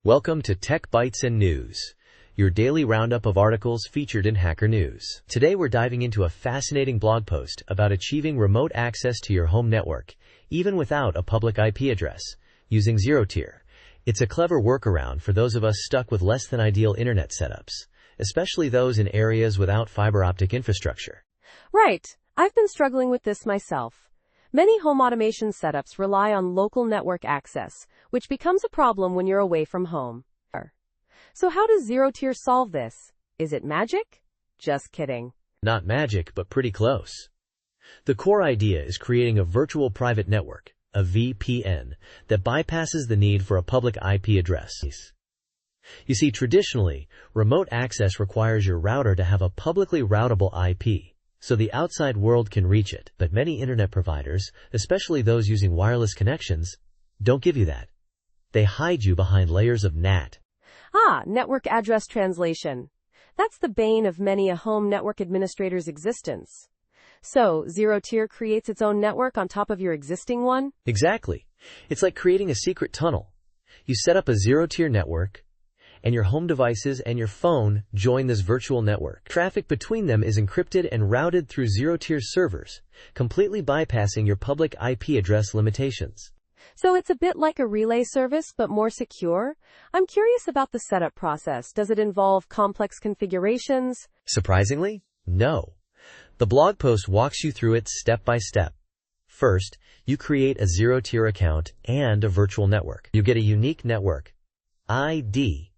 Welcome to Tech Bytes and News, your daily roundup of articles featured in Hacker News. Today we're diving into a fascinating blog post about achieving remote access to your home network, even without a public IP address, using ZeroTier. It's a clever workaround for those of us stuck with less than ideal internet setups, especially those in areas without fiber optic infrastructure. Right. I've been struggling with this myself. Many home automation setups rely on local network access, which becomes a problem when you're away from home. So how does ZeroTier solve this? Is it magic? Just kidding. Not magic, but pretty close. The core idea is creating a virtual private network, a VPN, that bypasses the need for a public IP address. You see, traditionally, remote access requires your router to have a publicly routable IP, so the outside world can reach it. But many internet providers, especially those using wireless connections, don't give you that. They hide you behind layers of NAT. Network address translation. That's the bane of many a home network administrator's existence. So, ZeroTier creates its own network on top of your existing one? Exactly. It's like creating a secret tunnel. You set up a ZeroTier network, and your home devices and your phone join this virtual network. Traffic between them is encrypted and routed through ZeroTier servers, completely bypassing your public IP address limitations. So it's a bit like a relay service, but more secure? I'm curious about the setup process. Does it involve complex configurations? Surprisingly, no. The blog post walks you through it step by step. First, you create a ZeroTier account and a virtual network. You get a unique network ID.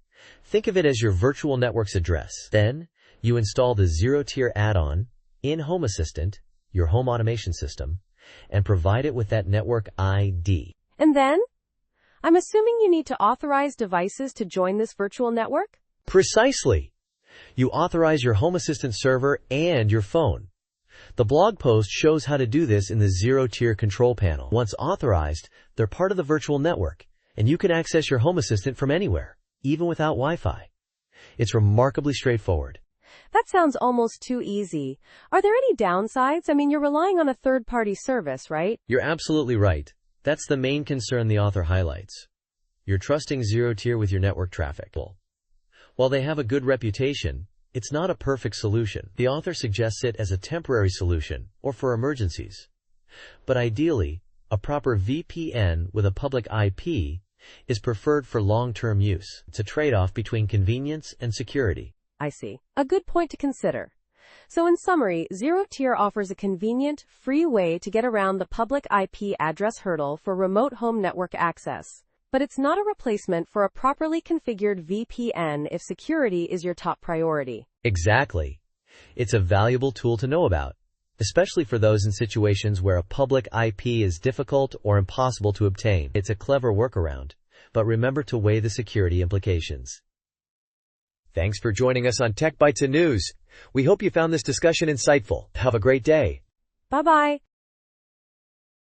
Think of it as your virtual network's address. Then, you install the ZeroTier add-on in Home Assistant, your home automation system, and provide it with that network ID. And then? I'm assuming you need to authorize devices to join this virtual network? Precisely. You authorize your Home Assistant server and your phone. The blog post shows how to do this in the ZeroTier control panel. Once authorized, they're part of the virtual network, and you can access your Home Assistant from anywhere, even without Wi-Fi. It's remarkably straightforward. That sounds almost too easy. Are there any downsides? I mean, you're relying on a third-party service, right? You're absolutely right. That's the main concern the author highlights. You're trusting ZeroTier with your network traffic. While they have a good reputation, it's not a perfect solution. The author suggests it as a temporary solution, or for emergencies. But ideally, a proper VPN with a public IP is preferred for long-term use. It's a trade-off between convenience and security. I see. A good point to consider. So in summary, ZeroTier offers a convenient, free way to get around the public IP address hurdle for remote home network access. But it's not a replacement for a properly configured VPN if security is your top priority. Exactly. It's a valuable tool to know about, especially for those in situations where a public IP is difficult or impossible to obtain. It's a clever workaround, but remember to weigh the security implications. Thanks for joining us on Tech Bytes and News. We hope you found this discussion insightful. Have a great day. Bye-bye.